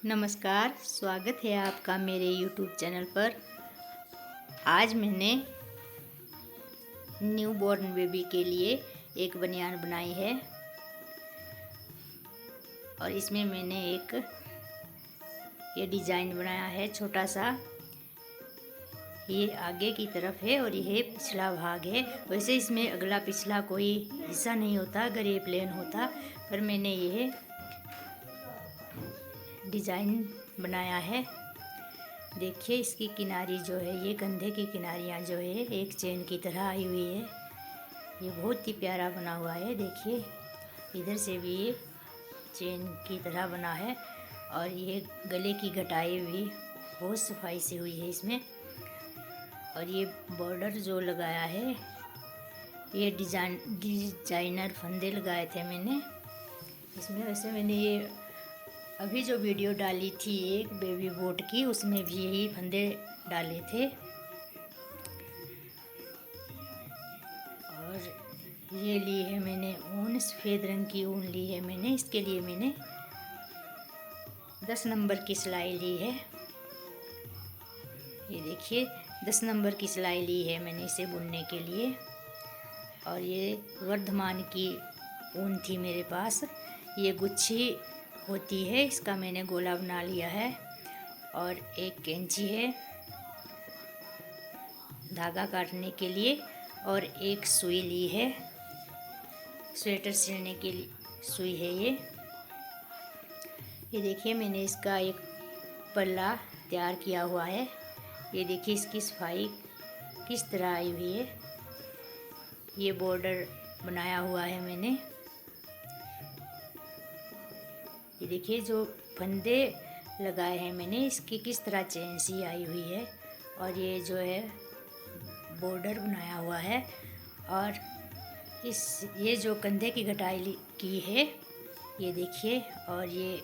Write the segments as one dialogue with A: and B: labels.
A: नमस्कार, स्वागत है आपका मेरे YouTube चैनल पर। आज मैंने न्यू बॉर्न बेबी के लिए एक बनियान बनाई है और इसमें मैंने एक ये डिज़ाइन बनाया है छोटा सा। ये आगे की तरफ है और ये पिछला भाग है। वैसे इसमें अगला पिछला कोई हिस्सा नहीं होता अगर ये प्लेन होता, पर मैंने ये डिज़ाइन बनाया है। देखिए इसकी किनारी जो है, ये कंधे की किनारियाँ जो है एक चेन की तरह आई हुई है। ये बहुत ही प्यारा बना हुआ है। देखिए इधर से भी ये चेन की तरह बना है और ये गले की घटाई भी बहुत सफाई से हुई है इसमें। और ये बॉर्डर जो लगाया है, ये डिजाइनर फंदे लगाए थे मैंने इसमें। वैसे मैंने ये अभी जो वीडियो डाली थी एक बेबी बोट की, उसमें भी यही फंदे डाले थे। और ये ली है मैंने ऊन, सफ़ेद रंग की ऊन ली है मैंने। इसके लिए मैंने 10 नंबर की सिलाई ली है। ये देखिए 10 नंबर की सिलाई ली है मैंने इसे बुनने के लिए। और ये वर्धमान की ऊन थी मेरे पास। ये गुच्छी होती है, इसका मैंने गोला बना लिया है। और एक कैंची है धागा काटने के लिए और एक सुई ली है, स्वेटर सिलने के लिए सुई है ये। देखिए मैंने इसका एक पल्ला तैयार किया हुआ है। ये देखिए इसकी सफाई किस तरह आई हुई है। ये बॉर्डर बनाया हुआ है मैंने। ये देखिए जो फंदे लगाए हैं मैंने, इसकी किस तरह चेन सी आई हुई है। और ये जो है बॉर्डर बनाया हुआ है। और ये जो कंधे की घटाई की है, ये देखिए। और ये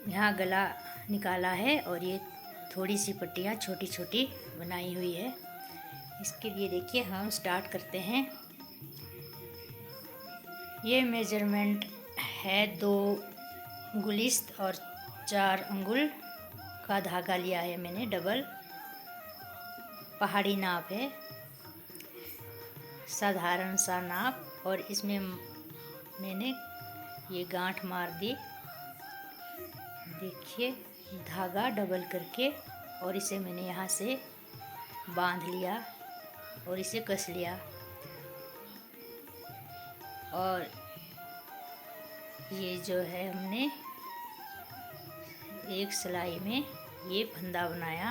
A: यहाँ गला निकाला है और ये थोड़ी सी पट्टियाँ छोटी छोटी बनाई हुई है। इसके लिए देखिए हम स्टार्ट करते हैं। ये मेजरमेंट है 2 गुलिस्त और 4 अंगुल का धागा लिया है मैंने। डबल पहाड़ी नाप है, साधारण सा नाप। और इसमें मैंने ये गांठ मार दी। देखिए धागा डबल करके, और इसे मैंने यहाँ से बांध लिया और इसे कस लिया। और ये जो है हमने एक सिलाई में ये फंदा बनाया,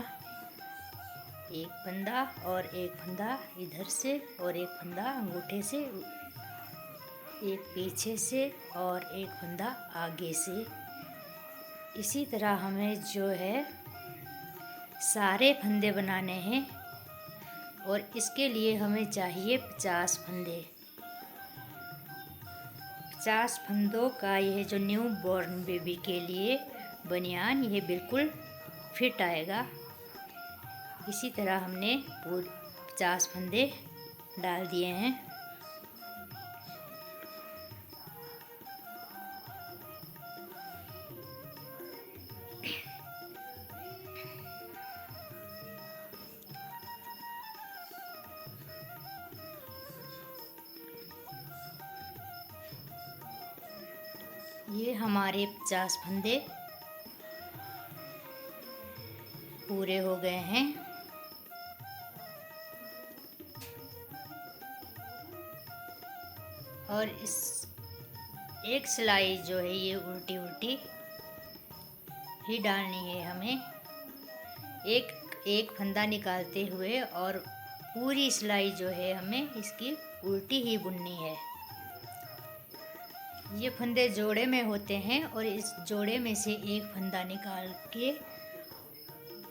A: एक फंदा और एक फंदा इधर से और एक फंदा अंगूठे से, एक पीछे से और एक फंदा आगे से। इसी तरह हमें जो है सारे फंदे बनाने हैं। और इसके लिए हमें चाहिए 50 फंदे। 50 फंदों का यह जो न्यू बॉर्न बेबी के लिए बनियान, ये बिल्कुल फिट आएगा। इसी तरह हमने पूरे 50 फंदे डाल दिए हैं। ये हमारे 50 फंदे पूरे हो गए हैं। और इस एक सिलाई जो है ये उल्टी उल्टी ही डालनी है हमें, एक फंदा निकालते हुए। और पूरी सिलाई जो है हमें इसकी उल्टी ही बुननी है। ये फंदे जोड़े में होते हैं और इस जोड़े में से एक फंदा निकाल के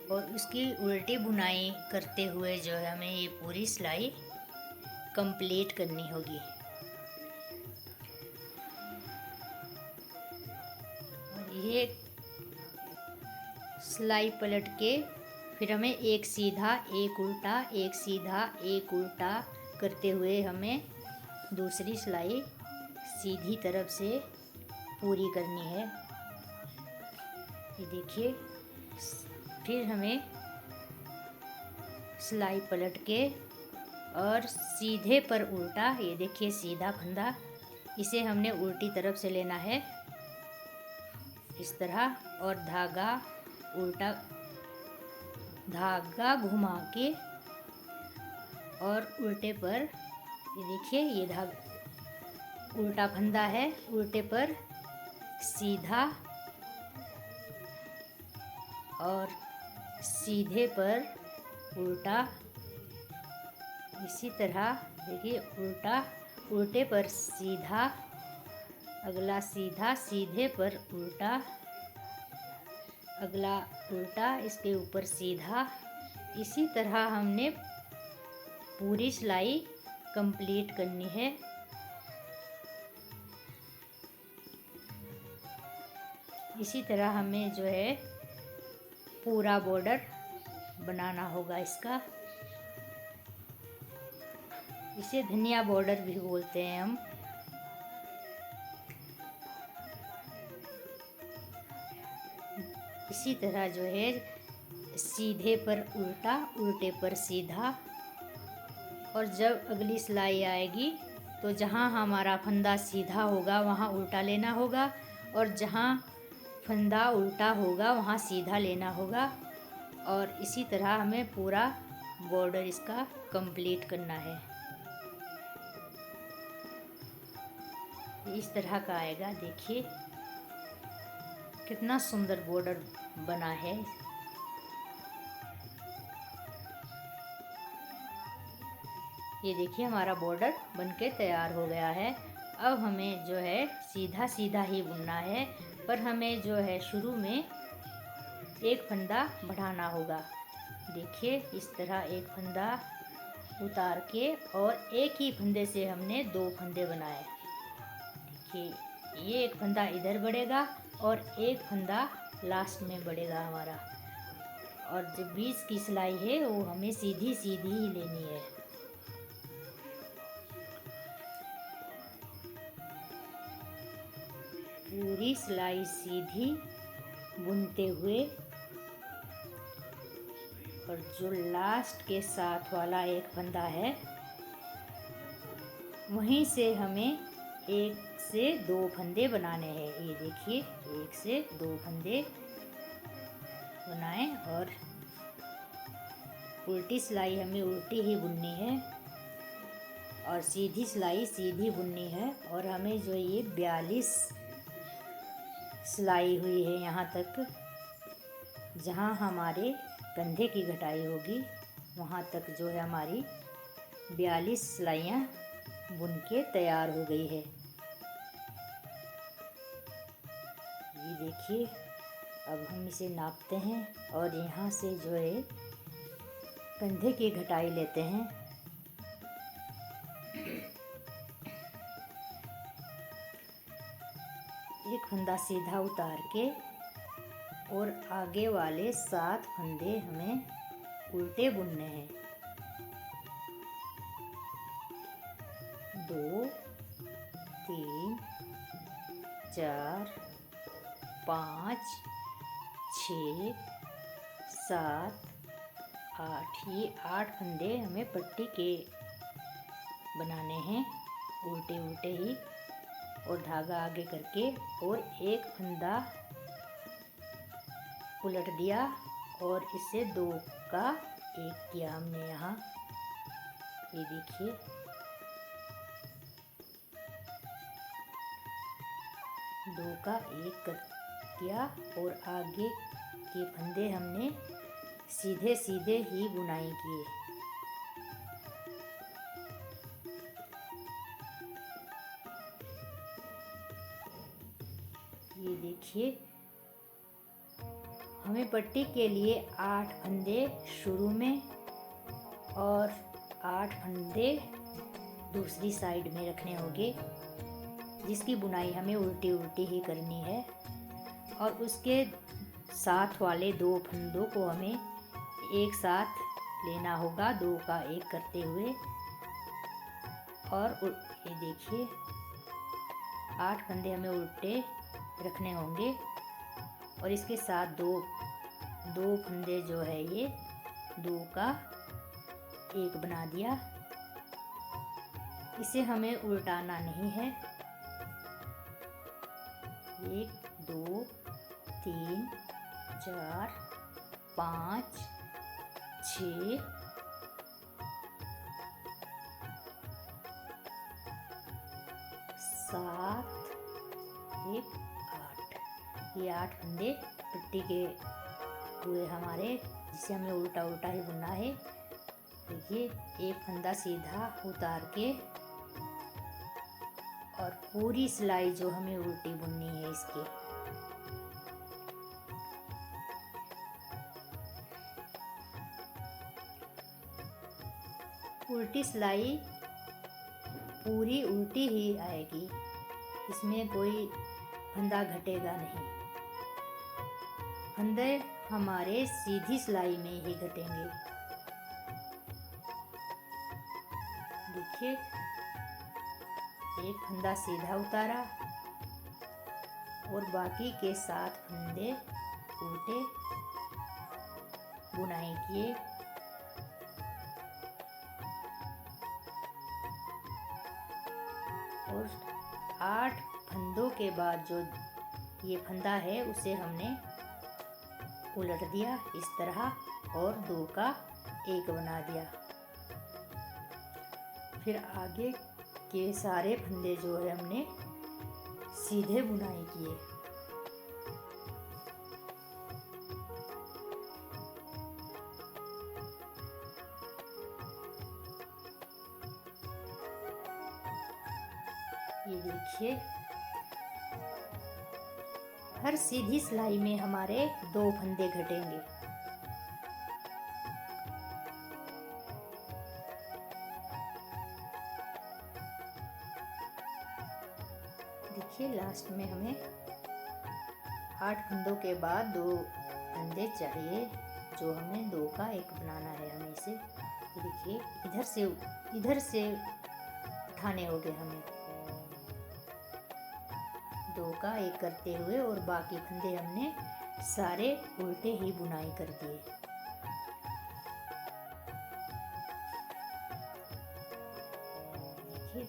A: और उसकी उल्टी बुनाई करते हुए जो है हमें ये पूरी सिलाई कंप्लीट करनी होगी। और ये सिलाई पलट के फिर हमें एक सीधा एक उल्टा, एक सीधा एक उल्टा करते हुए हमें दूसरी सिलाई सीधी तरफ से पूरी करनी है। ये देखिए, फिर हमें सिलाई पलट के और सीधे पर उल्टा, ये देखिए सीधा फंदा, इसे हमने उल्टी तरफ से लेना है इस तरह, और धागा उल्टा, धागा घुमा के और उल्टे पर, ये देखिए ये धागा उल्टा फंदा है, उल्टे पर सीधा और सीधे पर उल्टा, इसी तरह देखिए उल्टा, उल्टे पर सीधा, अगला सीधा, सीधे पर उल्टा, अगला उल्टा, इसके ऊपर सीधा। इसी तरह हमने पूरी सिलाई कंप्लीट करनी है। इसी तरह हमें जो है पूरा बॉर्डर बनाना होगा इसका। इसे धनिया बॉर्डर भी बोलते हैं हम। इसी तरह जो है सीधे पर उल्टा, उल्टे पर सीधा, और जब अगली सिलाई आएगी तो जहाँ हमारा फंदा सीधा होगा वहाँ उल्टा लेना होगा, और जहाँ फंदा उल्टा होगा वहाँ सीधा लेना होगा। और इसी तरह हमें पूरा बॉर्डर इसका कंप्लीट करना है। इस तरह का आएगा, देखिए कितना सुंदर बॉर्डर बना है। ये देखिए हमारा बॉर्डर बनके तैयार हो गया है। अब हमें जो है सीधा सीधा ही बुनना है, पर हमें जो है शुरू में एक फंदा बढ़ाना होगा। देखिए इस तरह एक फंदा उतार के, और एक ही फंदे से हमने 2 फंदे बनाए। देखिए ये एक फंदा इधर बढ़ेगा और एक फंदा लास्ट में बढ़ेगा हमारा, और जो बीच की सिलाई है वो हमें सीधी सीधी ही लेनी है। पूरी सिलाई सीधी बुनते हुए, और जो लास्ट के साथ वाला एक फंदा है वहीं से हमें 1 से 2 फंदे बनाने हैं। ये देखिए 1 से 2 फंदे बनाएं, और उल्टी सिलाई हमें उल्टी ही बुननी है, और सीधी सिलाई सीधी बुननी है। और हमें जो ये 42 सिलाई हुई है यहाँ तक, जहाँ हमारे कंधे की घटाई होगी वहाँ तक जो है हमारी 42 सिलाइयाँ बुन के तैयार हो गई है। ये देखिए, अब हम इसे नापते हैं और यहाँ से जो है कंधे की घटाई लेते हैं। एक फंदा सीधा उतार के, और आगे वाले 7 फंदे हमें उल्टे बुनने हैं। 2 3 4 5 6 7 8, ये 8 फंदे हमें पट्टी के बनाने हैं, उल्टे उल्टे ही, और धागा आगे करके, और एक फंदा उलट दिया और इसे 2 का 1 किया हमने यहाँ। ये देखिए 2 का 1 कर किया, और आगे के फंदे हमने सीधे सीधे ही बुनाई किए। ये देखिए हमें पट्टी के लिए 8 फंदे शुरू में और 8 फंदे दूसरी साइड में रखने होंगे, जिसकी बुनाई हमें उल्टी उल्टी ही करनी है। और उसके साथ वाले 2 फंदों को हमें एक साथ लेना होगा, 2 का 1 करते हुए। और ये देखिए 8 फंदे हमें उल्टे रखने होंगे, और इसके साथ दो दो फंदे जो है ये दो का एक बना दिया। इसे हमें उल्टाना नहीं है। 1 2 3 4 5 6 7 1 8। ये 8 फंदे पट्टी के हुए हमारे, जिसे हमें उल्टा उल्टा ही बुनना है। देखिए, एक फंदा सीधा उतार के और पूरी सिलाई जो हमें उल्टी बुननी है इसकी। उल्टी सिलाई पूरी उल्टी ही आएगी, इसमें कोई फंदा घटेगा नहीं। फंदे हमारे सीधी सिलाई में ही घटेंगे। देखिए, एक फंदा सीधा उतारा और बाकी के 7 फंदे उल्टे बुनाई किए। और 8 फंदों के बाद जो ये फंदा है उसे हमने उलट दिया इस तरह और 2 का 1 बना दिया। फिर आगे के सारे फंदे जो है हमने सीधे बुनाई किए। ये देखिए, हर सीधी सिलाई में हमारे 2 फंदे घटेंगे। देखिए, लास्ट में हमें 8 फंदों के बाद 2 फंदे चाहिए, जो हमें 2 का 1 बनाना है हमें इसे। देखिए, इधर से उठाने होंगे हमें 2 का 1 करते हुए, और बाकी फंदे हमने सारे उल्टे ही बुनाई कर दिए। देखिए,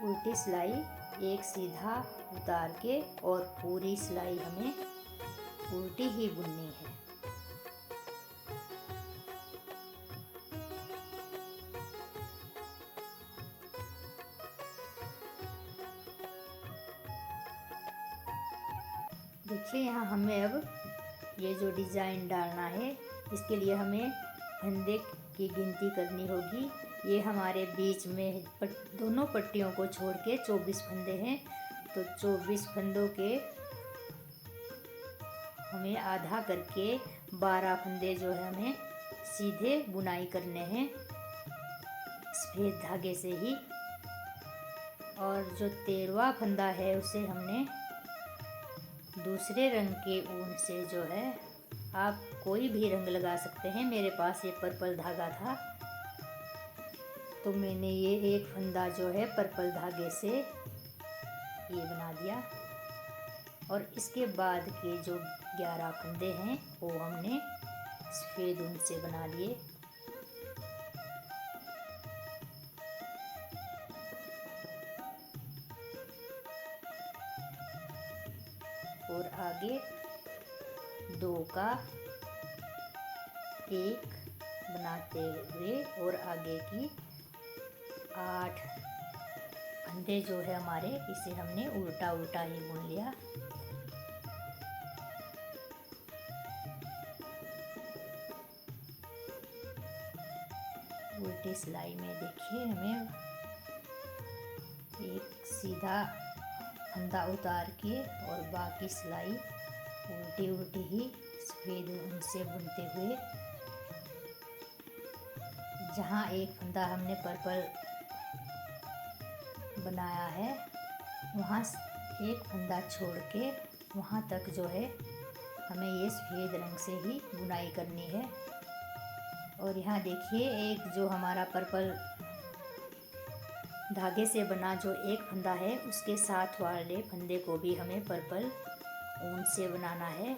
A: उल्टी सिलाई एक सीधा उतार के और पूरी सिलाई हमें उल्टी ही बुननी है। देखिए, यहाँ हमें अब ये जो डिज़ाइन डालना है, इसके लिए हमें फंदे की गिनती करनी होगी। ये हमारे बीच में दोनों पट्टियों को छोड़ के 24 फंदे हैं, तो 24 फंदों के हमें आधा करके 12 फंदे जो है हमें सीधे बुनाई करने हैं सफ़ेद धागे से ही। और जो 13वां फंदा है उसे हमने दूसरे रंग के ऊन से जो है, आप कोई भी रंग लगा सकते हैं। मेरे पास ये पर्पल धागा था, तो मैंने ये एक फंदा जो है पर्पल धागे से ये बना दिया। और इसके बाद के जो 11 फंदे हैं वो हमने सफ़ेद ऊन से बना लिए। और आगे 2 का 1 बनाते हुए और आगे की 8 फंदे जो है हमारे, इसे हमने उल्टा उल्टा ही बुन लिया। उल्टी सिलाई में देखिए, हमें एक सीधा फंदा उतार के और बाकी सिलाई उल्टी उल्टी ही सफ़ेद ऊन से बुनते हुए, जहाँ एक फंदा हमने पर्पल बनाया है वहाँ एक फंदा छोड़ के वहाँ तक जो है हमें ये सफ़ेद रंग से ही बुनाई करनी है। और यहाँ देखिए, एक जो हमारा पर्पल धागे से बना जो एक फंदा है उसके साथ वाले फंदे को भी हमें पर्पल ऊन से बनाना है,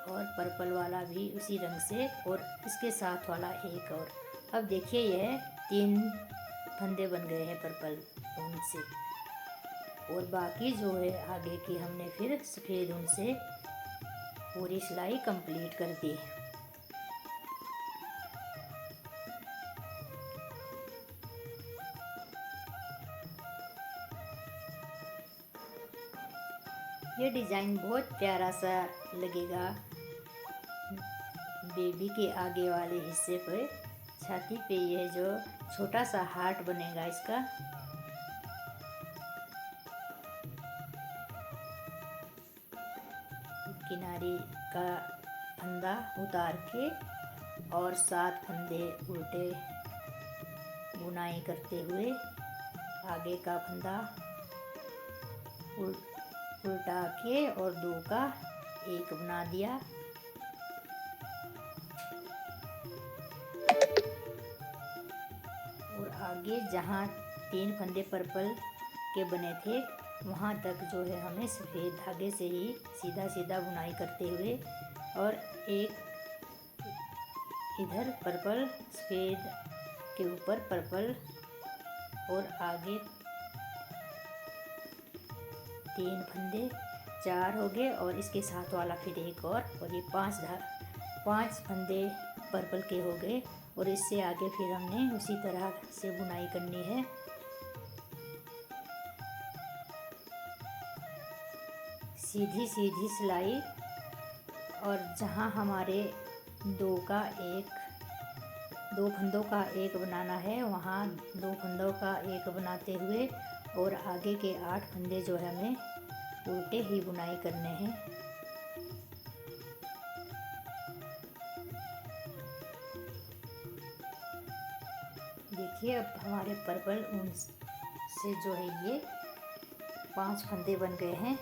A: और पर्पल वाला भी उसी रंग से, और इसके साथ वाला एक और। अब देखिए यह 3 फंदे बन गए हैं पर्पल ऊन से, और बाकी जो है आगे की हमने फिर सफ़ेद ऊन से पूरी सिलाई कंप्लीट कर दी। ये डिज़ाइन बहुत प्यारा सा लगेगा। बेबी के आगे वाले हिस्से पर छाती पे यह जो छोटा सा हार्ट बनेगा इसका। किनारे का फंदा उतार के और 7 फंदे उल्टे बुनाई करते हुए आगे का फंदा उल्टा के और 2 का 1 बना दिया। और आगे जहाँ 3 फंदे पर्पल के बने थे वहाँ तक जो है हमें सफ़ेद धागे से ही सीधा सीधा बुनाई करते हुए, और एक इधर पर्पल सफ़ेद के ऊपर पर्पल, और आगे 3 फंदे 4 हो गए, और इसके साथ वाला फिर एक और ये 5 फंदे पर्पल के हो गए। और इससे आगे फिर हमने उसी तरह से बुनाई करनी है। सीधी सीधी सिलाई, और जहाँ हमारे 2 फंदों का 1 बनाना है वहाँ 2 फंदों का 1 बनाते हुए, और आगे के 8 फंदे जो है हमें उल्टे ही बुनाई करने हैं। देखिए अब हमारे पर्पल ऊन से जो है ये 5 फंदे बन गए हैं।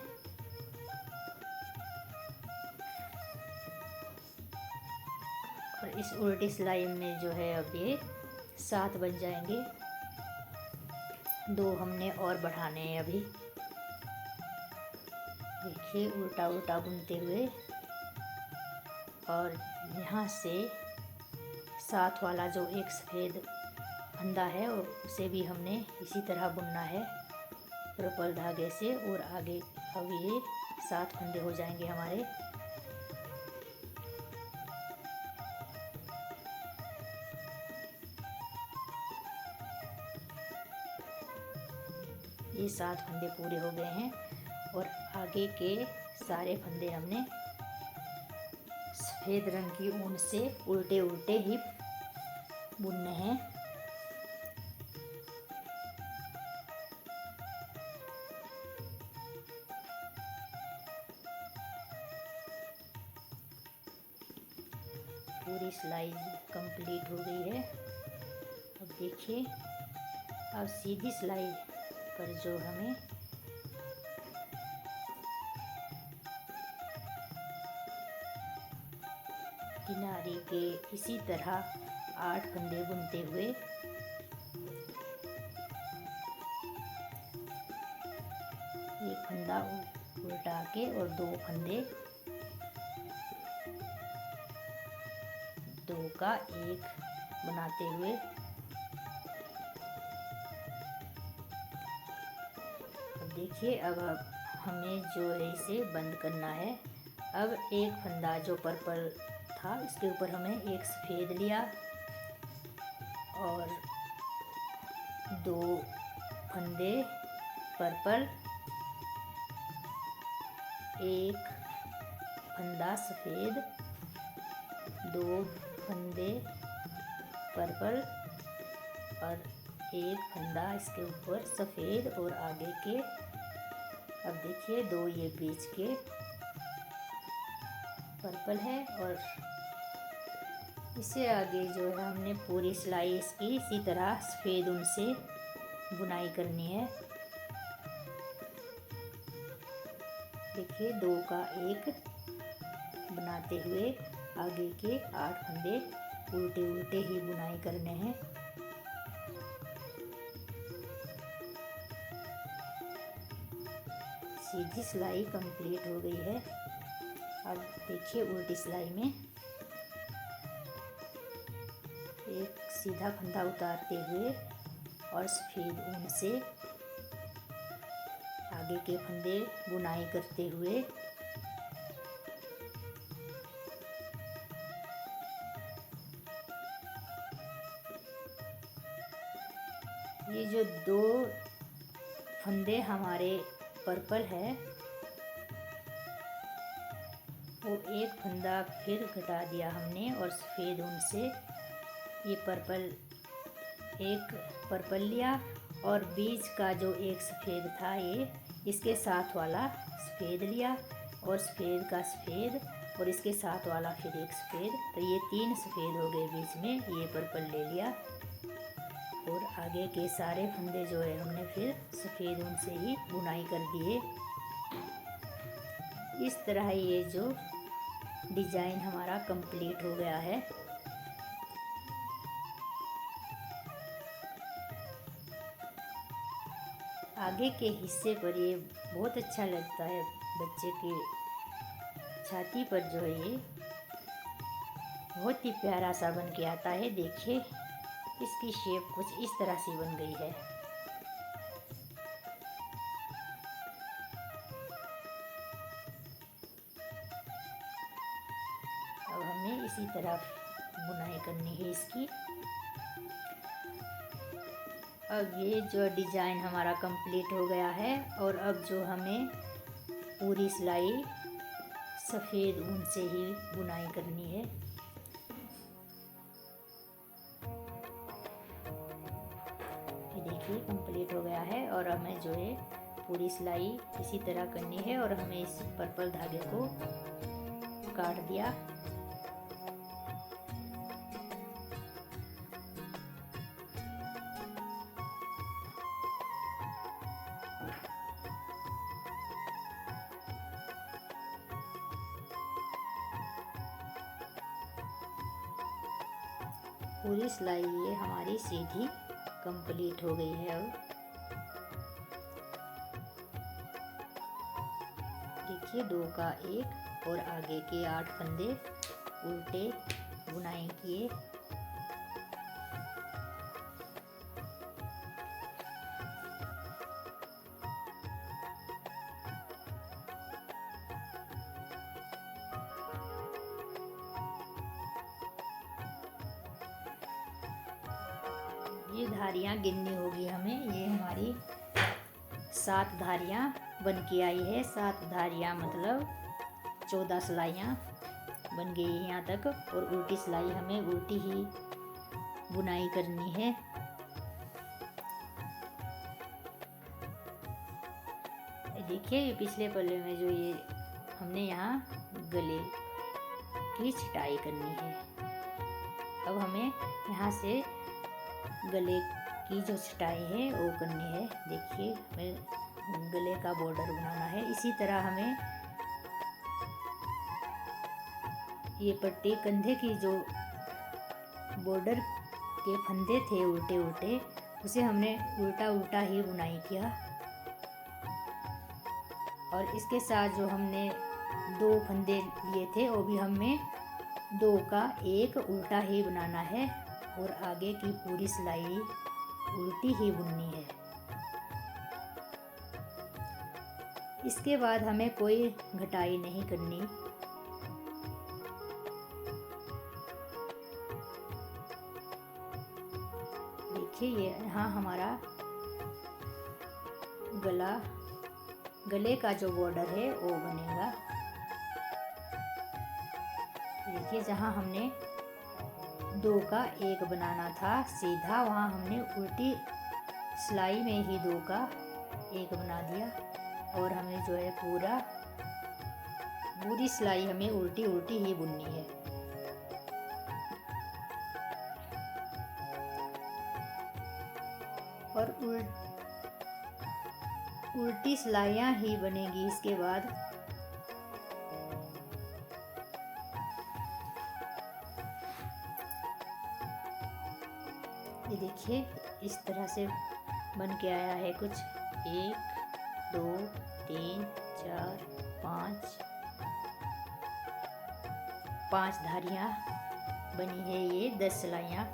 A: और इस उल्टी सिलाई में जो है अब ये 7 बन जाएंगे। 2 हमने और बढ़ाने हैं अभी। देखिए उल्टा उल्टा बुनते हुए, और यहाँ से 7 वाला जो एक सफ़ेद फंदा है उसे भी हमने इसी तरह बुनना है पर्पल धागे से, और आगे अब ये 7 फंदे हो जाएंगे हमारे। ये 7 फंदे पूरे हो गए हैं, और आगे के सारे फंदे हमने सफ़ेद रंग की ऊन से उल्टे उल्टे ही बुनने हैं। पूरी सिलाई कंप्लीट हो गई है। अब देखिए अब सीधी सिलाई पर जो हमें किनारे के इसी तरह 8 फंदे बुनते हुए एक फंदा उल्टा के और 2 फंदे 2 का 1 बनाते हुए, अब देखिए अब हमें जो है इसे बंद करना है। अब एक फंदा जो पर्पल था इसके ऊपर हमें एक सफ़ेद लिया, और 2 फंदे पर्पल, 1 फंदा सफ़ेद, 2 फंदे पर्पल, और 1 फंदा इसके ऊपर सफ़ेद, और आगे के अब देखिए 2 ये बीच के पर्पल है, और इससे आगे जो है हमने पूरी सिलाई इसकी इसी तरह सफ़ेद ऊन से बुनाई करनी है। देखिए 2 का 1 बनाते हुए आगे के 8 फंदे उल्टे उल्टे ही बुनाई करने हैं। सीधी सिलाई कंप्लीट हो गई है। अब देखिए उल्टी सिलाई में एक सीधा फंदा उतारते हुए और सफ़ेद ऊन से आगे के फंदे बुनाई करते हुए ये जो 2 फंदे हमारे पर्पल है वो एक फंदा फिर घटा दिया हमने और सफ़ेद ऊन से ये एक पर्पल लिया और बीच का जो एक सफ़ेद था ये इसके साथ वाला सफ़ेद लिया और सफ़ेद का सफ़ेद और इसके साथ वाला फिर एक सफ़ेद, तो ये 3 सफ़ेद हो गए। बीच में ये पर्पल ले लिया और आगे के सारे फंदे जो है हमने फिर सफ़ेद ऊन से ही बुनाई कर दिए। इस तरह ये जो डिज़ाइन हमारा कंप्लीट हो गया है। आगे के हिस्से पर ये बहुत अच्छा लगता है, बच्चे के छाती पर जो है ये बहुत ही प्यारा सा बन के आता है। देखिए इसकी शेप कुछ इस तरह से बन गई है। अब हमें इसी तरह बुनाई करनी है इसकी। अब ये जो डिज़ाइन हमारा कंप्लीट हो गया है और अब जो हमें पूरी सिलाई सफ़ेद ऊन से ही बुनाई करनी है। ये देखिए कंप्लीट हो गया है और हमें जो है पूरी सिलाई इसी तरह करनी है और हमें इस पर्पल धागे को काट दिया। पूरी सिलाई ये हमारी सीधी कंप्लीट हो गई है। अब देखिए 2 का 1 और आगे के 8 फंदे उल्टे बुनाई किए। ये धारियाँ गिननी होगी हमें। ये हमारी 7 धारियाँ बन के आई है। 7 धारियाँ मतलब 14 सिलाइयाँ बन गई है यहाँ तक। और उल्टी सिलाई हमें उल्टी ही बुनाई करनी है। देखिए ये पिछले पल्ले में जो ये हमने यहाँ गले की छटाई करनी है। अब हमें यहाँ से गले की जो छटाई है वो करनी है। देखिए हमें गले का बॉर्डर बनाना है। इसी तरह हमें ये पट्टी कंधे की जो बॉर्डर के फंदे थे उल्टे उल्टे, उसे हमने उल्टा उल्टा ही बुनाई किया। और इसके साथ जो हमने 2 फंदे लिए थे वो भी हमें 2 का 1 उल्टा ही बनाना है और आगे की पूरी सिलाई उल्टी ही बुननी है। इसके बाद हमें कोई घटाई नहीं करनी। देखिए ये यहाँ हमारा गले का जो बॉर्डर है वो बनेगा। देखिए जहाँ हमने 2 का 1 बनाना था सीधा, वहाँ हमने उल्टी सिलाई में ही 2 का 1 बना दिया। और हमें जो है पूरी सिलाई हमें उल्टी उल्टी ही बुननी है। और उल्टी सिलाइयाँ ही बनेगी इसके बाद। ये देखिए इस तरह से बन के आया है कुछ 1 2 3 4 5 धारियाँ बनी है। ये 10 सिलाइयाँ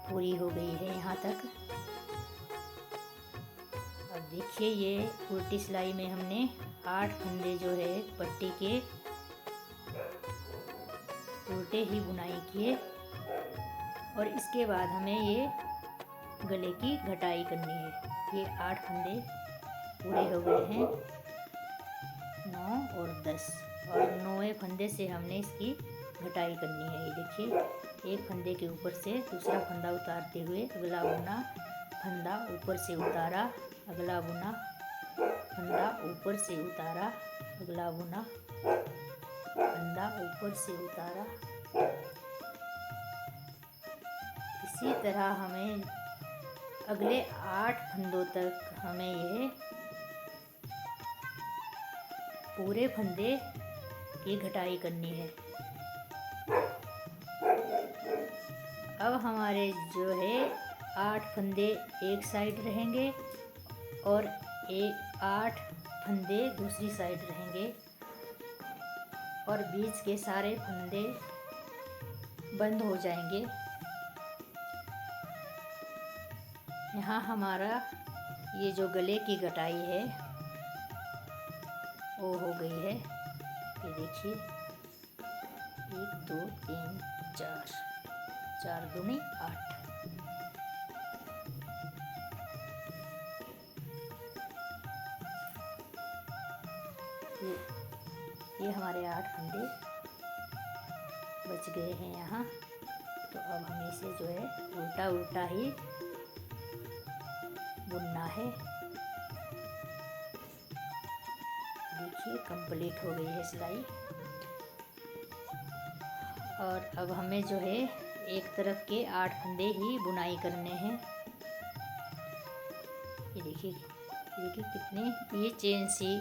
A: पूरी हो गई है यहाँ तक। अब देखिए ये उल्टी सिलाई में हमने 8 फंदे जो है पट्टी के उल्टे ही बुनाई किए और इसके बाद हमें ये गले की घटाई करनी है। ये 8 फंदे पूरे हो गए हैं, 9 और 10, और 9वें फंदे से हमने इसकी घटाई करनी है। ये देखिए एक फंदे के ऊपर से दूसरा फंदा उतारते हुए अगला बुना, फंदा ऊपर से उतारा, अगला बुना, फंदा ऊपर से उतारा, अगला बुना, फंदा ऊपर से उतारा। इसी तरह हमें अगले 8 फंदों तक हमें यह पूरे फंदे की घटाई करनी है। अब हमारे जो है 8 फंदे एक साइड रहेंगे और 8 फंदे दूसरी साइड रहेंगे और बीच के सारे फंदे बंद हो जाएंगे। यहाँ हमारा ये जो गले की घटाई है वो हो गई है। ये देखिए 1 2 3 4, 4 दूनी 8। ये हमारे 8 फंदे बच गए हैं यहाँ। तो अब हमें इसे जो है उल्टा उल्टा ही बुनना है। देखिए कंप्लीट हो गई है सिलाई। और अब हमें जो है एक तरफ के 8 फंदे ही बुनाई करने हैं। ये देखिए कितने ये चेन सी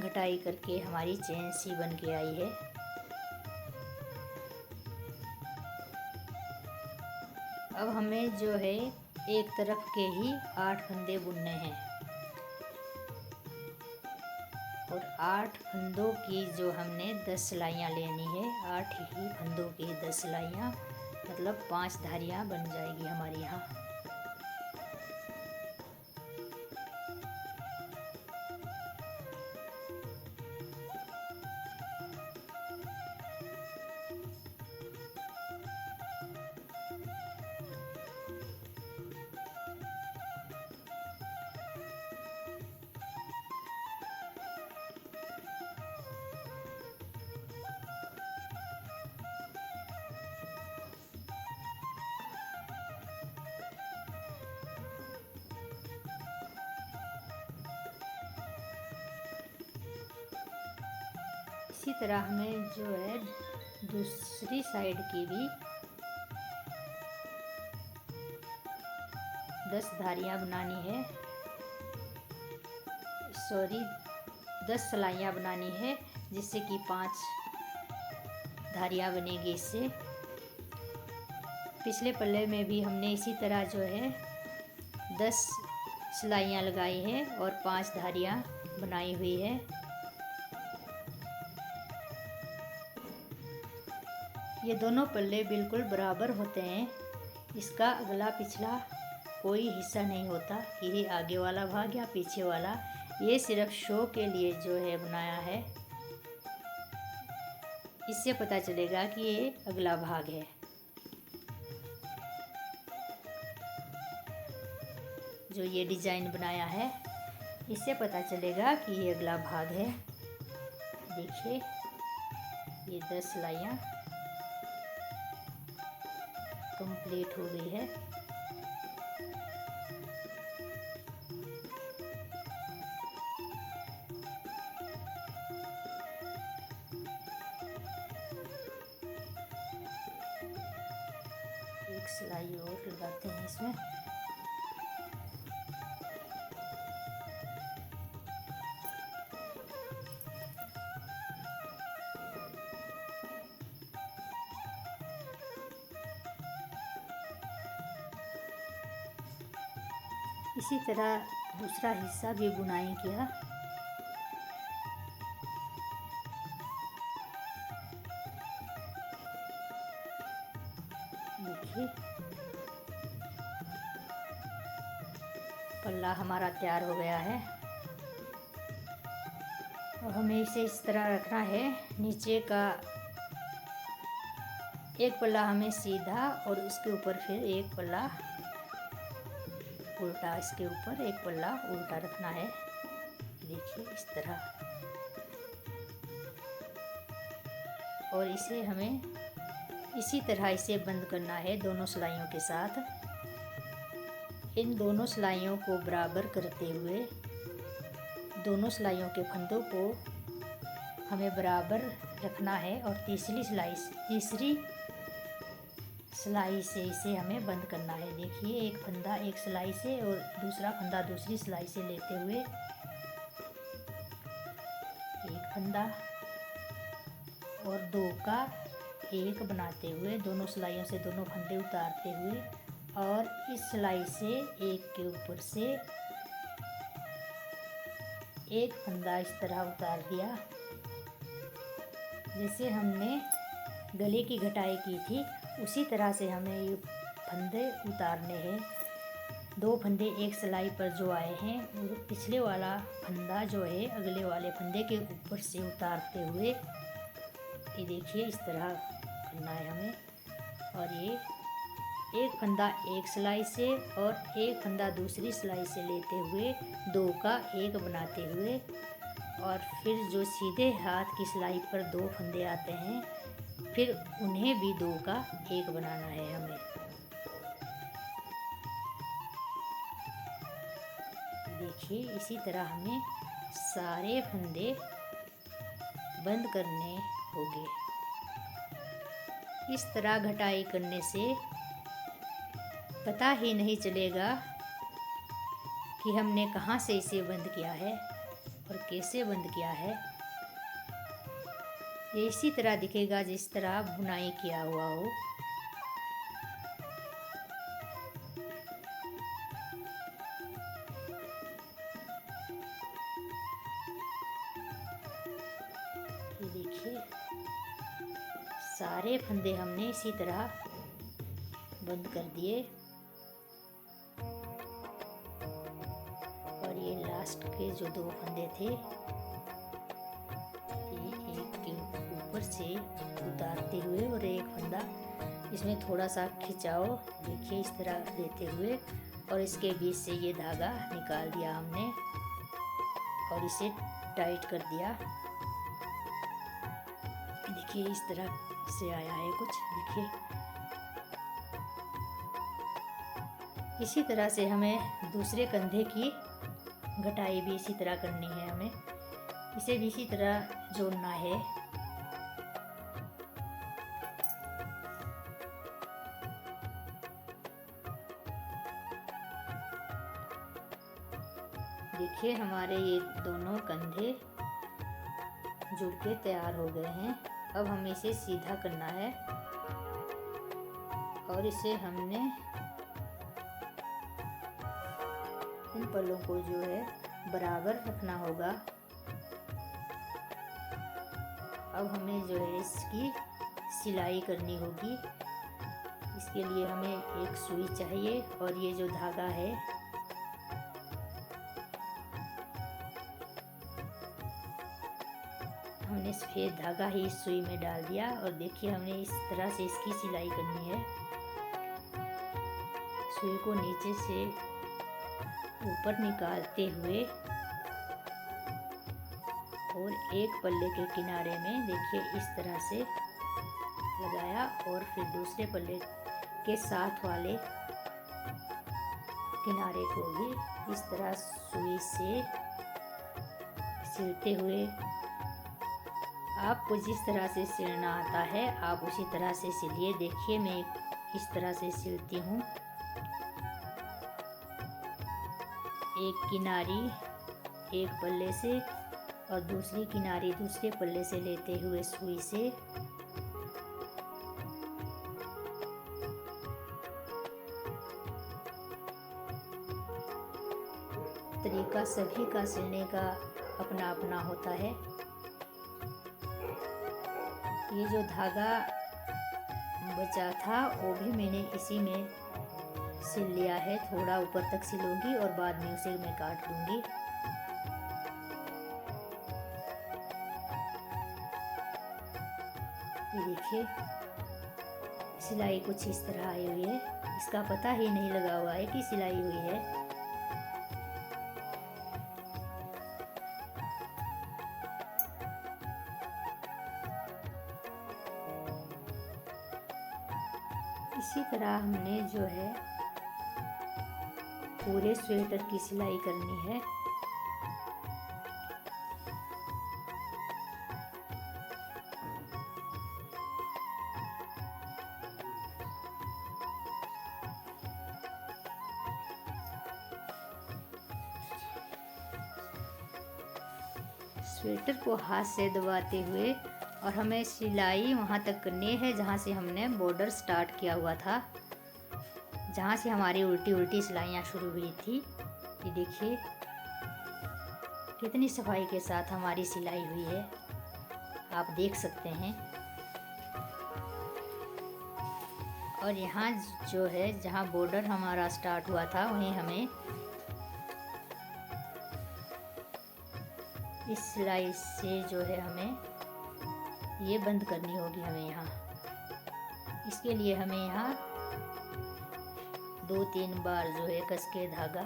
A: घटाई करके हमारी चेन सी बन के आई है। अब हमें जो है एक तरफ के ही 8 फंदे बुनने हैं और 8 फंदों की जो हमने 10 सिलाइयाँ लेनी है। 8 ही फंदों की 10 सिलाइयाँ मतलब 5 धारियाँ बन जाएगी हमारे यहाँ। इसी तरह हमें जो है दूसरी साइड की भी 10 धारियाँ बनानी है, 10 सिलाइयाँ बनानी है, जिससे कि 5 धारियाँ बनेगी। इससे पिछले पल्ले में भी हमने इसी तरह जो है 10 सिलाइयाँ लगाई है और 5 धारियाँ बनाई हुई है। ये दोनों पल्ले बिल्कुल बराबर होते हैं। इसका अगला पिछला कोई हिस्सा नहीं होता कि ये आगे वाला भाग या पीछे वाला। ये सिर्फ शो के लिए जो है बनाया है। इससे पता चलेगा कि ये अगला भाग है। जो ये डिज़ाइन बनाया है इससे पता चलेगा कि ये अगला भाग है। देखिए ये 10 सिलाइयाँ कंप्लीट हो गई है। एक सिलाई और लगाते हैं इसमें। इसी तरह दूसरा हिस्सा भी बुनाई किया देखिए पल्ला हमारा तैयार हो गया है। और हमें इसे इस तरह रखना है, नीचे का एक पल्ला हमें सीधा और उसके ऊपर फिर एक पल्ला उल्टा, इसके ऊपर एक पल्ला उल्टा रखना है। देखिए इस तरह। और इसे हमें इसी तरह इसे बंद करना है दोनों सिलाइयों के साथ। इन दोनों सिलाइयों को बराबर करते हुए दोनों सिलाइयों के फंदों को हमें बराबर रखना है और तीसरी सिलाई से इसे हमें बंद करना है। देखिए एक फंदा एक सिलाई से और दूसरा फंदा दूसरी सिलाई से लेते हुए एक फंदा और दो का एक बनाते हुए दोनों सिलाइयों से दोनों फंदे उतारते हुए और इस सिलाई से एक के ऊपर से एक फंदा इस तरह उतार दिया। जैसे हमने गले की घटाई की थी उसी तरह से हमें ये फंदे उतारने हैं। दो फंदे एक सिलाई पर जो आए हैं वो पिछले वाला फंदा जो है अगले वाले फंदे के ऊपर से उतारते हुए ये देखिए इस तरह करना है हमें। और ये एक फंदा एक सिलाई से और एक फंदा दूसरी सिलाई से लेते हुए दो का एक बनाते हुए और फिर जो सीधे हाथ की सिलाई पर दो फंदे आते हैं फिर उन्हें भी दो का एक बनाना है हमें। देखिए इसी तरह हमें सारे फंदे बंद करने होंगे। इस तरह घटाई करने से पता ही नहीं चलेगा कि हमने कहाँ से इसे बंद किया है और कैसे बंद किया है। ये इसी तरह दिखेगा जिस तरह बुनाई किया हुआ हो। ये देखिए सारे फंदे हमने इसी तरह बंद कर दिए और ये लास्ट के जो दो फंदे थे ये एक के ऊपर से उतारते हुए और एक फंदा इसमें थोड़ा सा खिंचाव देखिए इस तरह देते हुए और इसके बीच से ये धागा निकाल दिया हमने और इसे टाइट कर दिया। देखिए इस तरह से आया है कुछ। देखिए इसी तरह से हमें दूसरे कंधे की घटाई भी इसी तरह करनी है। हमें इसे भी इसी तरह जोड़ना है। देखिए हमारे ये दोनों कंधे जुड़ के तैयार हो गए हैं। अब हमें इसे सीधा करना है और इसे हमने इन पल्लों को जो है बराबर रखना होगा। अब हमें जो है इसकी सिलाई करनी होगी। इसके लिए हमें एक सुई चाहिए और ये जो धागा है हमने सफ़ेद धागा ही इस सुई में डाल दिया और देखिए हमें इस तरह से इसकी सिलाई करनी है। सुई को नीचे से ऊपर निकालते हुए और एक पल्ले के किनारे में देखिए इस तरह से लगाया और फिर दूसरे पल्ले के साथ वाले किनारे को भी इस तरह सुई से सिलते हुए आपको जिस तरह से सिलना आता है आप उसी तरह से सिलिए। देखिए मैं इस तरह से सिलती हूँ। एक किनारी एक पल्ले से और दूसरी किनारी दूसरे पल्ले से लेते हुए सुई से तरीका सभी का सिलने का अपना अपना होता है। ये जो धागा बचा था वो भी मैंने इसी में सिल लिया है। थोड़ा ऊपर तक सिलूंगी और बाद में उसे मैं काट लूँगी। ये देखिए सिलाई कुछ इस तरह आई हुई है। इसका पता ही नहीं लगा हुआ है कि सिलाई हुई है। इसी तरह हमने जो है पूरे स्वेटर की सिलाई करनी है। स्वेटर को हाथ से दबाते हुए और हमें सिलाई वहाँ तक करनी है जहाँ से हमने बॉर्डर स्टार्ट किया हुआ था, जहाँ से हमारी उल्टी उल्टी सिलाइयाँ शुरू हुई थी। ये देखिए कितनी सफाई के साथ हमारी सिलाई हुई है, आप देख सकते हैं। और यहाँ जो है जहाँ बॉर्डर हमारा स्टार्ट हुआ था वहीं हमें इस सिलाई से जो है हमें ये बंद करनी होगी हमें यहाँ। इसके लिए हमें यहाँ 2-3 बार जो है कस के धागा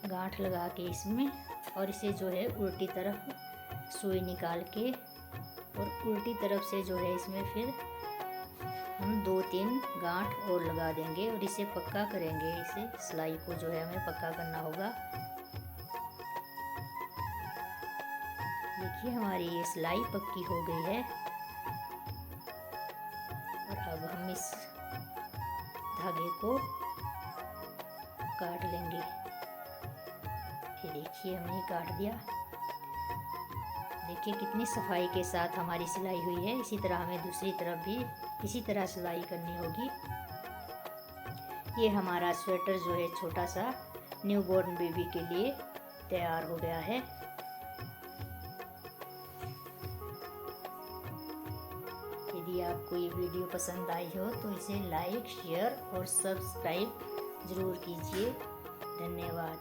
A: गांठ लगा के इसमें, और इसे जो है उल्टी तरफ सुई निकाल के और उल्टी तरफ से जो है इसमें फिर हम 2-3 गांठ और लगा देंगे और इसे पक्का करेंगे। इसे सिलाई को जो है हमें पक्का करना होगा। देखिए हमारी ये सिलाई पक्की हो गई है। और अब हम इस धागे को काट लेंगे। ये देखिए हमने काट दिया। देखिए कितनी सफाई के साथ हमारी सिलाई हुई है। इसी तरह हमें दूसरी तरफ भी इसी तरह सिलाई करनी होगी। ये हमारा स्वेटर जो है छोटा सा न्यूबॉर्न बेबी के लिए तैयार हो गया है। यदि आपको ये वीडियो पसंद आई हो तो इसे लाइक, शेयर और सब्सक्राइब ज़रूर कीजिए। धन्यवाद।